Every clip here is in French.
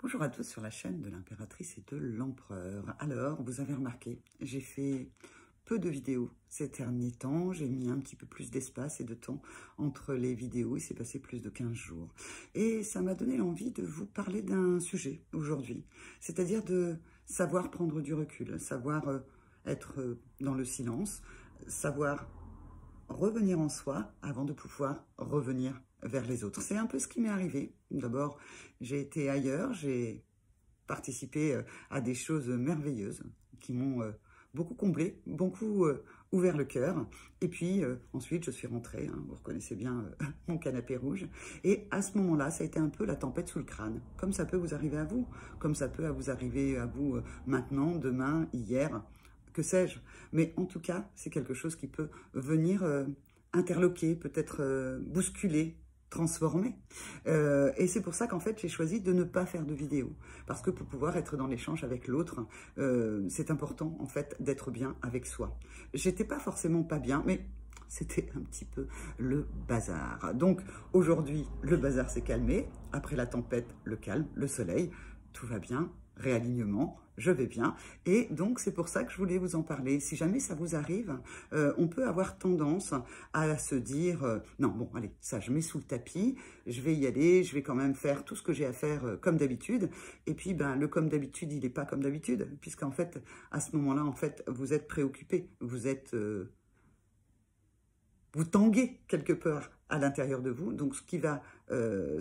Bonjour à tous sur la chaîne de l'impératrice et de l'empereur. Alors, vous avez remarqué, j'ai fait peu de vidéos ces derniers temps. J'ai mis un petit peu plus d'espace et de temps entre les vidéos. Il s'est passé plus de 15 jours. Et ça m'a donné envie de vous parler d'un sujet aujourd'hui. C'est-à-dire de savoir prendre du recul, savoir être dans le silence, savoir revenir en soi avant de pouvoir revenir vers les autres. C'est un peu ce qui m'est arrivé. D'abord, j'ai été ailleurs, j'ai participé à des choses merveilleuses qui m'ont beaucoup comblé, beaucoup ouvert le cœur. Et puis ensuite, je suis rentrée, hein, vous reconnaissez bien mon canapé rouge. Et à ce moment-là, ça a été un peu la tempête sous le crâne. Comme ça peut vous arriver à vous, comme ça peut vous arriver à vous maintenant, demain, hier, que sais-je. Mais en tout cas, c'est quelque chose qui peut venir interloquer, peut-être bousculer, transformer. Et c'est pour ça qu'en fait, j'ai choisi de ne pas faire de vidéo. Parce que pour pouvoir être dans l'échange avec l'autre, c'est important en fait d'être bien avec soi. J'étais pas forcément pas bien, mais c'était un petit peu le bazar. Donc aujourd'hui, le bazar s'est calmé. Après la tempête, le calme, le soleil, tout va bien. Réalignement, je vais bien. Et donc, c'est pour ça que je voulais vous en parler. Si jamais ça vous arrive, on peut avoir tendance à se dire non, bon, allez, ça, je mets sous le tapis, je vais y aller, je vais quand même faire tout ce que j'ai à faire comme d'habitude. Et puis, ben, le comme d'habitude, il n'est pas comme d'habitude, puisqu'en fait, à ce moment-là, en fait, vous êtes préoccupé, vous êtes... vous tanguez quelque part à l'intérieur de vous, donc ce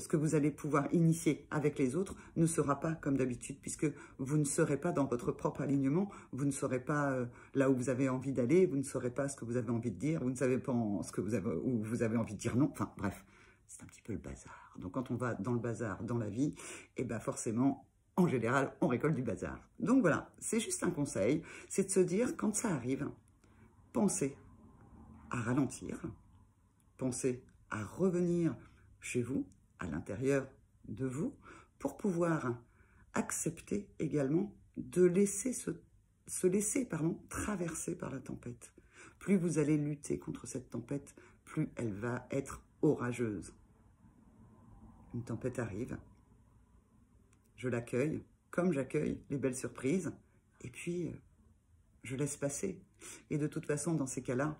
que vous allez pouvoir initier avec les autres ne sera pas comme d'habitude, puisque vous ne serez pas dans votre propre alignement, vous ne serez pas là où vous avez envie d'aller, vous ne saurez pas ce que vous avez envie de dire, vous ne savez pas ce que où vous avez envie de dire non, enfin bref, c'est un petit peu le bazar. Donc quand on va dans le bazar, dans la vie, et ben forcément, en général, on récolte du bazar. Donc voilà, c'est juste un conseil, c'est de se dire, quand ça arrive, pensez à ralentir, pensez à revenir chez vous, à l'intérieur de vous, pour pouvoir accepter également de laisser se laisser traverser par la tempête. Plus vous allez lutter contre cette tempête, plus elle va être orageuse. Une tempête arrive, je l'accueille, comme j'accueille les belles surprises, et puis je laisse passer. Et de toute façon, dans ces cas-là,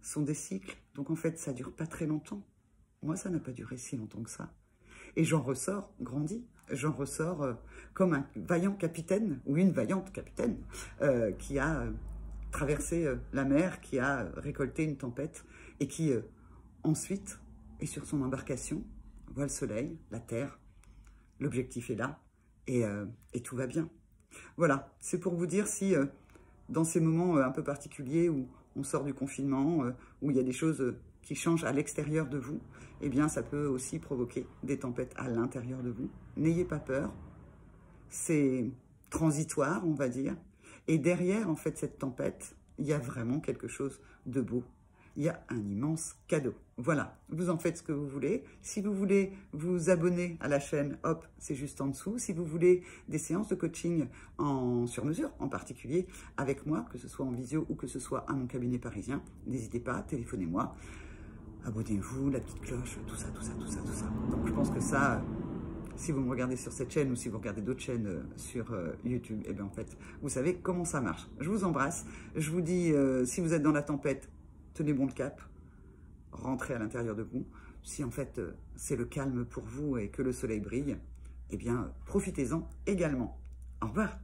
sont des cycles. Donc en fait, ça ne dure pas très longtemps. Moi, ça n'a pas duré si longtemps que ça. Et j'en ressors grandi. J'en ressors comme un vaillant capitaine, ou une vaillante capitaine, qui a traversé la mer, qui a récolté une tempête, et qui ensuite est sur son embarcation, voit le soleil, la terre, l'objectif est là, et tout va bien. Voilà, c'est pour vous dire si... dans ces moments un peu particuliers où on sort du confinement, où il y a des choses qui changent à l'extérieur de vous, eh bien, ça peut aussi provoquer des tempêtes à l'intérieur de vous. N'ayez pas peur, c'est transitoire, on va dire. Et derrière, en fait, cette tempête, il y a vraiment quelque chose de beau. Il y a un immense cadeau. Voilà, vous en faites ce que vous voulez. Si vous voulez vous abonner à la chaîne, hop, c'est juste en dessous. Si vous voulez des séances de coaching sur mesure, en particulier avec moi, que ce soit en visio ou que ce soit à mon cabinet parisien, n'hésitez pas, téléphonez-moi, abonnez-vous, la petite cloche, tout ça. Donc je pense que ça, si vous me regardez sur cette chaîne ou si vous regardez d'autres chaînes sur YouTube, eh bien en fait, vous savez comment ça marche. Je vous embrasse. Je vous dis, si vous êtes dans la tempête, tenez bon le cap, rentrez à l'intérieur de vous. Si en fait c'est le calme pour vous et que le soleil brille, eh bien profitez-en également. Au revoir.